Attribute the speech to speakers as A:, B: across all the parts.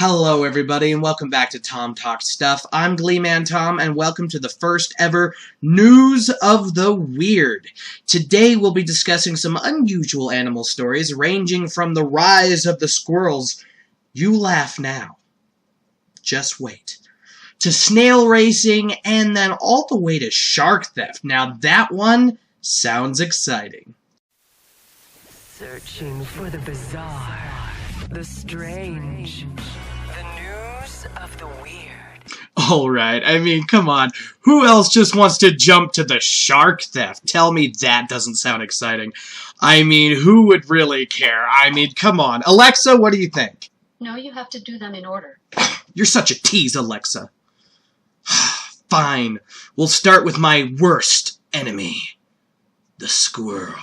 A: Hello everybody and welcome back to Tom Talks Stuff. I'm Gleeman Tom and welcome to the first ever News of the Weird. Today we'll be discussing some unusual animal stories ranging from the rise of the squirrels, you laugh now, just wait, to snail racing and then all the way to shark theft. Now that one sounds exciting.
B: Searching for the bizarre, the strange, the news of the weird.
A: Alright, I mean, come on. Who else just wants to jump to the shark theft? Tell me that doesn't sound exciting. I mean, who would really care? I mean, come on. Alexa, what do you think?
C: No, you have to do them in order.
A: You're such a tease, Alexa. Fine. We'll start with my worst enemy, the squirrel.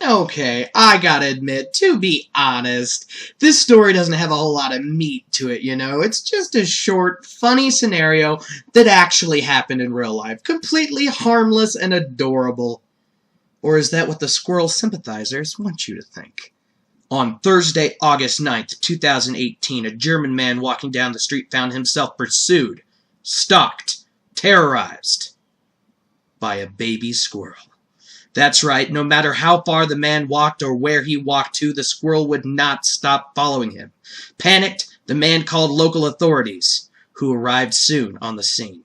A: Okay, I gotta admit, to be honest, this story doesn't have a whole lot of meat to it, you know? It's just a short, funny scenario that actually happened in real life. Completely harmless and adorable. Or is that what the squirrel sympathizers want you to think? On Thursday, August 9th, 2018, a German man walking down the street found himself pursued, stalked, terrorized by a baby squirrel. That's right, no matter how far the man walked or where he walked to, the squirrel would not stop following him. Panicked, the man called local authorities, who arrived soon on the scene.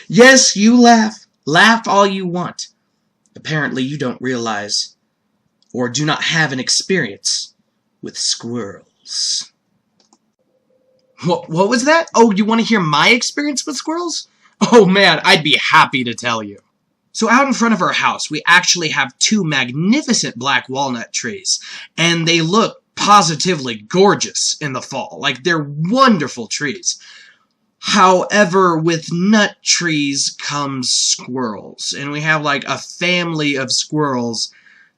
A: Yes, you laugh. Laugh all you want. Apparently you don't realize, or do not have an experience with squirrels. What was that? Oh, you want to hear my experience with squirrels? Oh man, I'd be happy to tell you. So out in front of our house, we actually have two magnificent black walnut trees, and they look positively gorgeous in the fall. Like, they're wonderful trees. However, with nut trees comes squirrels, and we have like a family of squirrels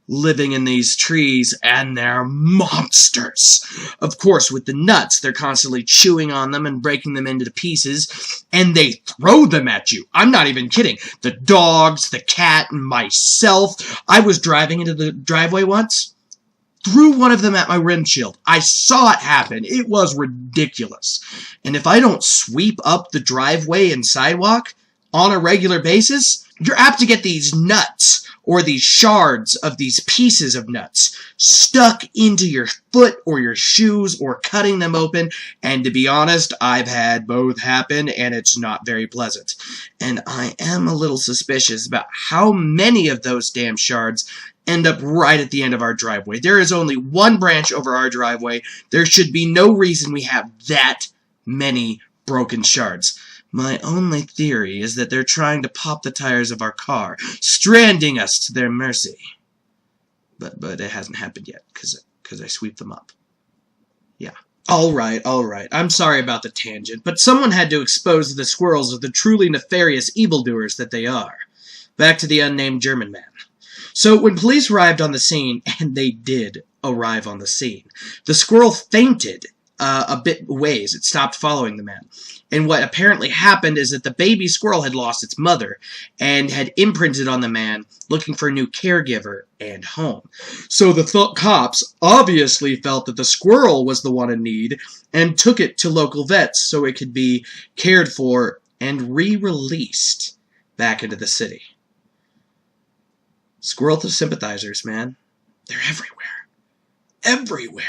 A: living in these trees, and they're monsters. Of course, with the nuts, they're constantly chewing on them and breaking them into pieces, and they throw them at you. I'm not even kidding. The dogs, the cat, and myself. I was driving into the driveway once, threw one of them at my windshield. I saw it happen. It was ridiculous. And if I don't sweep up the driveway and sidewalk on a regular basis, you're apt to get these nuts, or these shards of these pieces of nuts stuck into your foot or your shoes or cutting them open. And to be honest, I've had both happen and it's not very pleasant. And I am a little suspicious about how many of those damn shards end up right at the end of our driveway. There is only one branch over our driveway. There should be no reason we have that many broken shards. My only theory is that they're trying to pop the tires of our car, stranding us to their mercy. But it hasn't happened yet, because I sweep them up. Yeah. Alright. I'm sorry about the tangent, but someone had to expose the squirrels of the truly nefarious evildoers that they are. Back to the unnamed German man. So when police arrived on the scene, and they did arrive on the scene, the squirrel fainted a bit ways. It stopped following the man. And what apparently happened is that the baby squirrel had lost its mother and had imprinted on the man, looking for a new caregiver and home. So the cops obviously felt that the squirrel was the one in need and took it to local vets so it could be cared for and re-released back into the city. Squirrel sympathizers, man. They're everywhere. Everywhere.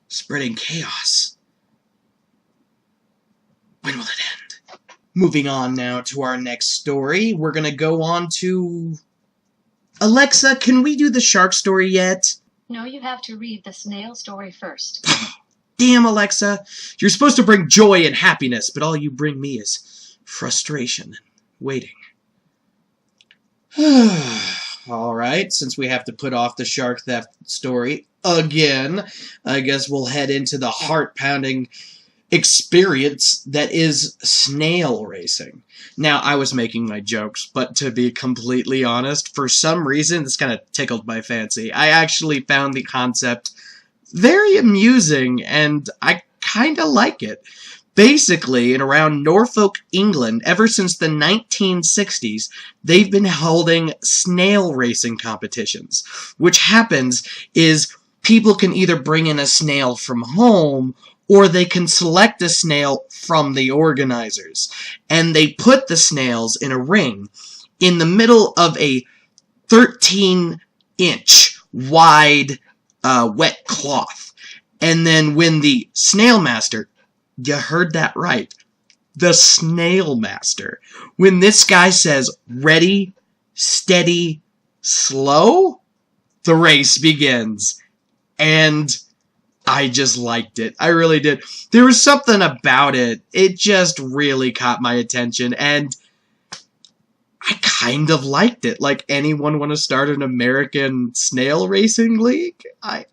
A: Spreading chaos. When will it end? Moving on now to our next story, we're gonna go on to... Alexa, can we do the shark story yet?
C: No, you have to read the snail story first.
A: Damn, Alexa. You're supposed to bring joy and happiness, but all you bring me is frustration and waiting. Alright, since we have to put off the shark theft story again, I guess we'll head into the heart-pounding experience that is snail racing. Now, I was making my jokes, but to be completely honest, for some reason, this kind of tickled my fancy. I actually found the concept very amusing, and I kind of like it. Basically, in around Norfolk, England, ever since the 1960s, they've been holding snail racing competitions. Which happens is people can either bring in a snail from home or they can select a snail from the organizers. And they put the snails in a ring in the middle of a 13-inch wide wet cloth. And then when the snail master, you heard that right, the snail master, when this guy says, ready, steady, slow, the race begins. And I just liked it. I really did. There was something about it. It just really caught my attention, and I kind of liked it. Like, anyone want to start an American snail racing league? I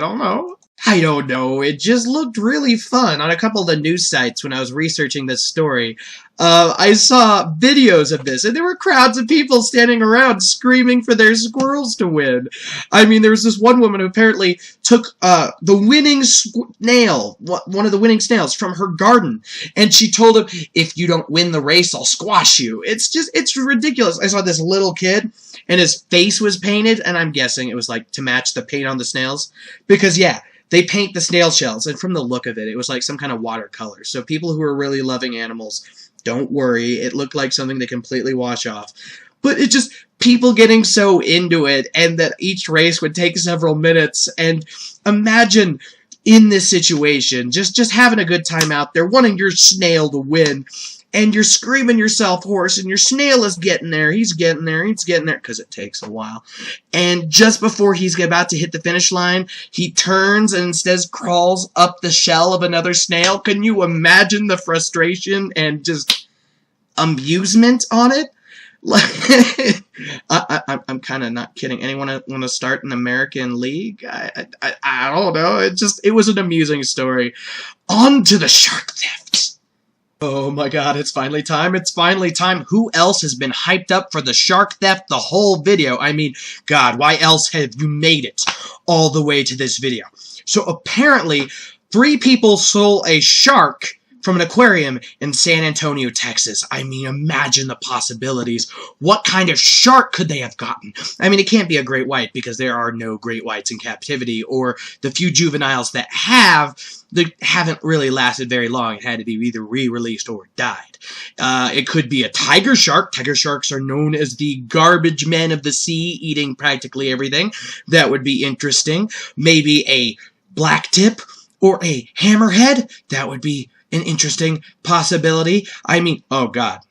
A: don't know. I don't know. It just looked really fun. On a couple of the news sites when I was researching this story, I saw videos of this, and there were crowds of people standing around screaming for their squirrels to win. I mean, there was this one woman who apparently took the winning snail, one of the winning snails, from her garden, and she told him, if you don't win the race, I'll squash you. It's ridiculous. I saw this little kid, and his face was painted, and I'm guessing it was like to match the paint on the snails, because yeah, they paint the snail shells, and from the look of it, it was like some kind of watercolor. So people who are really loving animals, don't worry. It looked like something they completely wash off. But it just, people getting so into it, and that each race would take several minutes. And imagine in this situation, just having a good time out there, wanting your snail to win, and you're screaming yourself hoarse, and your snail is getting there, he's getting there, because it takes a while. And just before he's about to hit the finish line, he turns and instead crawls up the shell of another snail. Can you imagine the frustration and just amusement on it? I'm kind of not kidding. Anyone want to start an American league? I don't know. It was an amusing story. On to the shark theft. Oh my god, it's finally time. It's finally time. Who else has been hyped up for the shark theft the whole video? I mean, god, why else have you made it all the way to this video? So apparently, 3 people stole a shark from an aquarium in San Antonio, Texas. I mean, imagine the possibilities. What kind of shark could they have gotten? I mean, it can't be a great white because there are no great whites in captivity, or the few juveniles that haven't really lasted very long. It had to be either re-released or died. It could be a tiger shark. Tiger sharks are known as the garbage men of the sea, eating practically everything. That would be interesting. Maybe a black tip or a hammerhead. That would be an interesting possibility. I mean, oh god,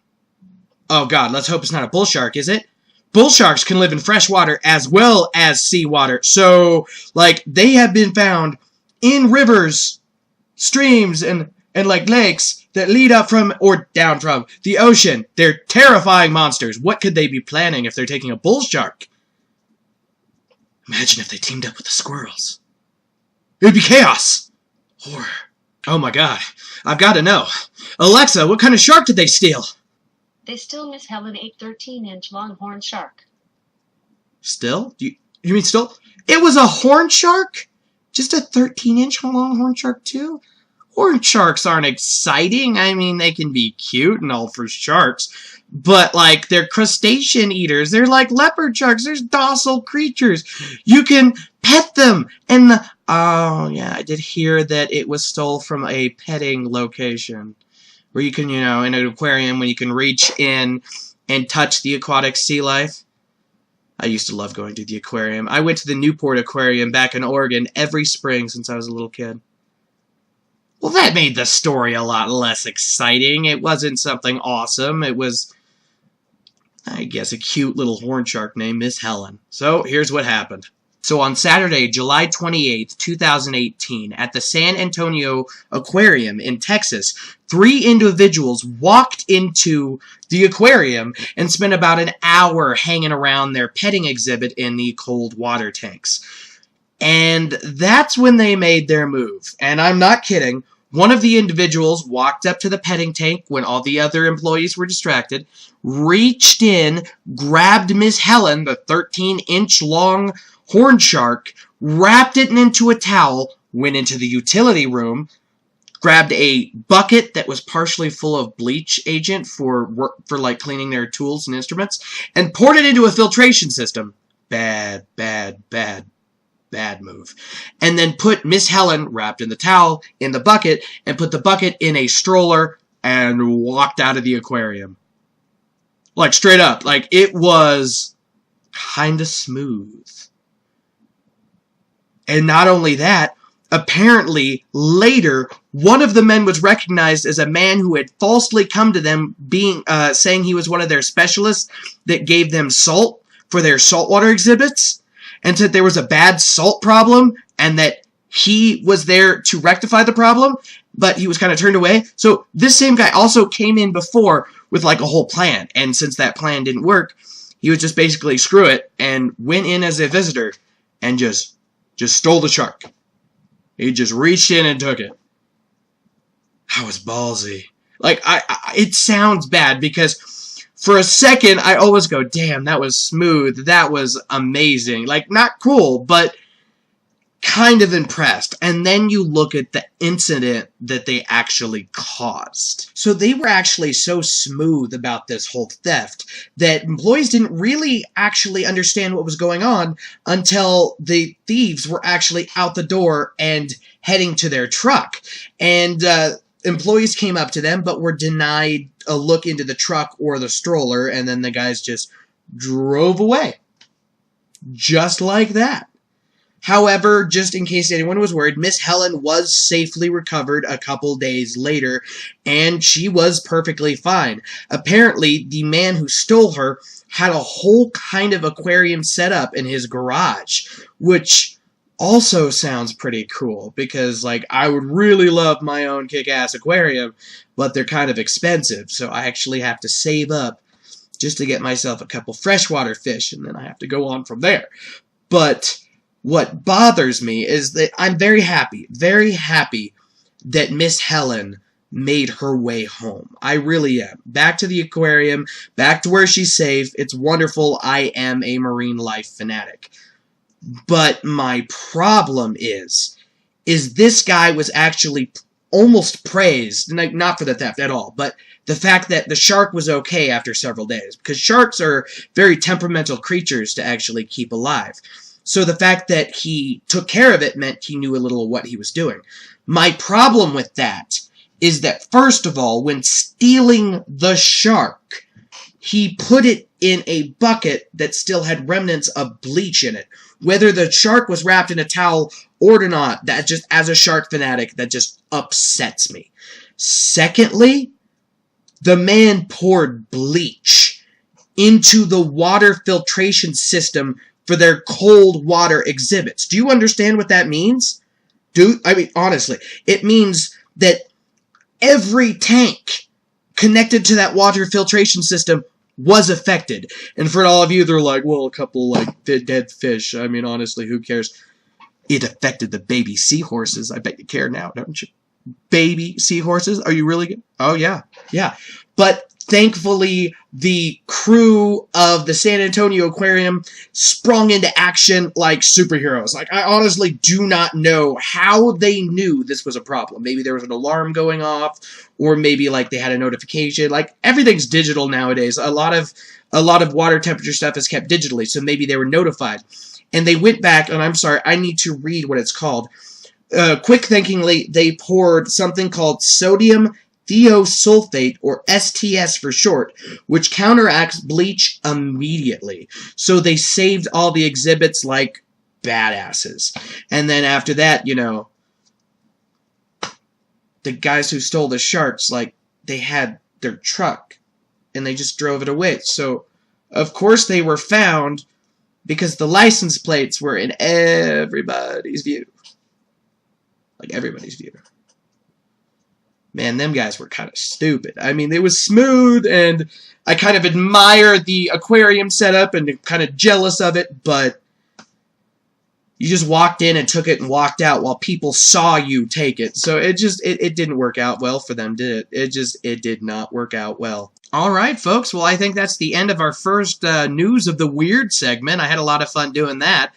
A: let's hope it's not a bull shark, is it? Bull sharks can live in fresh water as well as seawater, so, like, they have been found in rivers, streams, and like lakes that lead up from, or down from, the ocean. They're terrifying monsters. What could they be planning if they're taking a bull shark? Imagine if they teamed up with the squirrels. It would be chaos. Horror. Oh my god. I've got to know. Alexa, what kind of shark did they steal?
C: They still Miss Helen a 13-inch longhorn shark.
A: Still? You mean still? It was a horn shark? Just a 13-inch longhorn shark too? Horn sharks aren't exciting. I mean, they can be cute and all for sharks. But, like, they're crustacean eaters. They're like leopard sharks. They're docile creatures. You can pet them. And oh, yeah, I did hear that it was stole from a petting location. Where you can, in an aquarium, when you can reach in and touch the aquatic sea life. I used to love going to the aquarium. I went to the Newport Aquarium back in Oregon every spring since I was a little kid. Well, that made the story a lot less exciting. It wasn't something awesome. It was, I guess, a cute little horn shark named Miss Helen. So, here's what happened. So, on Saturday, July 28th, 2018, at the San Antonio Aquarium in Texas, 3 individuals walked into the aquarium and spent about an hour hanging around their petting exhibit in the cold water tanks. And that's when they made their move. And I'm not kidding. One of the individuals walked up to the petting tank when all the other employees were distracted, reached in, grabbed Miss Helen, the 13-inch long horn shark, wrapped it into a towel, went into the utility room, grabbed a bucket that was partially full of bleach agent for like cleaning their tools and instruments, and poured it into a filtration system. Bad, bad, bad. Bad move. And then put Miss Helen, wrapped in the towel, in the bucket, and put the bucket in a stroller and walked out of the aquarium. Like, straight up. Like, it was kind of smooth. And not only that, apparently, later, one of the men was recognized as a man who had falsely come to them, saying he was one of their specialists that gave them salt for their saltwater exhibits, and said there was a bad salt problem, and that he was there to rectify the problem, but he was kind of turned away. So this same guy also came in before with like a whole plan, and since that plan didn't work, he was just basically screw it, and went in as a visitor, and just stole the shark. He just reached in and took it. That was ballsy. Like, it sounds bad because for a second, I always go, damn, that was smooth. That was amazing. Like, not cool, but kind of impressed. And then you look at the incident that they actually caused. So they were actually so smooth about this whole theft that employees didn't really actually understand what was going on until the thieves were actually out the door and heading to their truck. And employees came up to them but were denied a look into the truck or the stroller, and then the guys just drove away. Just like that. However, just in case anyone was worried, Miss Helen was safely recovered a couple days later, and she was perfectly fine. Apparently, the man who stole her had a whole kind of aquarium set up in his garage, which also sounds pretty cool, because, like, I would really love my own kick-ass aquarium, but they're kind of expensive, so I actually have to save up just to get myself a couple freshwater fish, and then I have to go on from there. But what bothers me is that I'm very happy that Miss Helen made her way home. I really am. Back to the aquarium, back to where she's safe. It's wonderful. I am a marine life fanatic. But my problem is this guy was actually almost praised, not for the theft at all, but the fact that the shark was okay after several days, because sharks are very temperamental creatures to actually keep alive. So the fact that he took care of it meant he knew a little of what he was doing. My problem with that is that, first of all, when stealing the shark, he put it in a bucket that still had remnants of bleach in it. Whether the shark was wrapped in a towel or not, that just, as a shark fanatic, that just upsets me. Secondly, the man poured bleach into the water filtration system for their cold water exhibits. Do you understand what that means? I mean, honestly, it means that every tank connected to that water filtration system was affected. And for all of you, they're like, well, a couple, like, dead fish. I mean, honestly, who cares? It affected the baby seahorses. I bet you care now, don't you? Baby seahorses? Are you really good? Oh, yeah. Yeah. But thankfully, the crew of the San Antonio Aquarium sprung into action like superheroes. Like, I honestly do not know how they knew this was a problem. Maybe there was an alarm going off, or maybe, like, they had a notification. Like, everything's digital nowadays. A lot of water temperature stuff is kept digitally, so maybe they were notified. And they went back, and I'm sorry, I need to read what it's called. Quick thinkingly, they poured something called sodium thiosulfate, or STS for short, which counteracts bleach immediately. So they saved all the exhibits like badasses. And then after that, you know, the guys who stole the sharks, like, they had their truck and they just drove it away. So, of course, they were found because the license plates were in everybody's view. Like, everybody's view. Man, them guys were kind of stupid. I mean, it was smooth, and I kind of admire the aquarium setup and kind of jealous of it, but you just walked in and took it and walked out while people saw you take it. So it just, it didn't work out well for them, did it? It did not work out well. All right, folks. Well, I think that's the end of our first News of the Weird segment. I had a lot of fun doing that.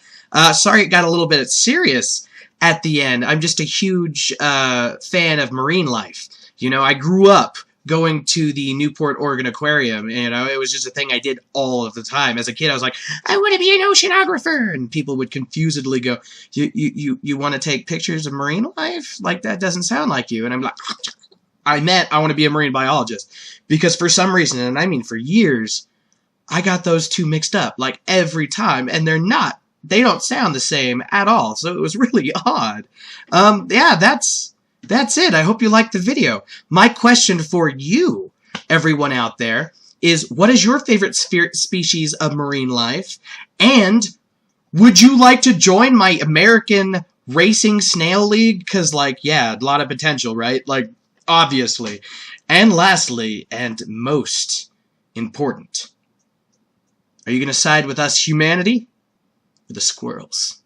A: Sorry it got a little bit serious at the end. I'm just a huge fan of marine life. You know, I grew up going to the Newport, Oregon Aquarium. You know, it was just a thing I did all of the time. As a kid, I was like, I want to be an oceanographer. And people would confusedly go, you want to take pictures of marine life? Like, that doesn't sound like you. And I'm like, I meant I want to be a marine biologist. Because for some reason, and I mean for years, I got those two mixed up, like, every time. And they don't sound the same at all. So it was really odd. Yeah, that's it. I hope you liked the video. My question for you, everyone out there, is what is your favorite species of marine life? And would you like to join my American Racing Snail League? Because, like, yeah, a lot of potential, right? Like, obviously. And lastly, and most important, are you going to side with us humanity or the squirrels?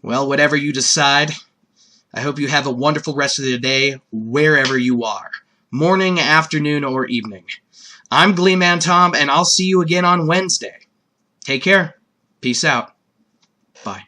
A: Well, whatever you decide, I hope you have a wonderful rest of the day wherever you are. Morning, afternoon, or evening. I'm Gleeman Thom, and I'll see you again on Wednesday. Take care. Peace out. Bye.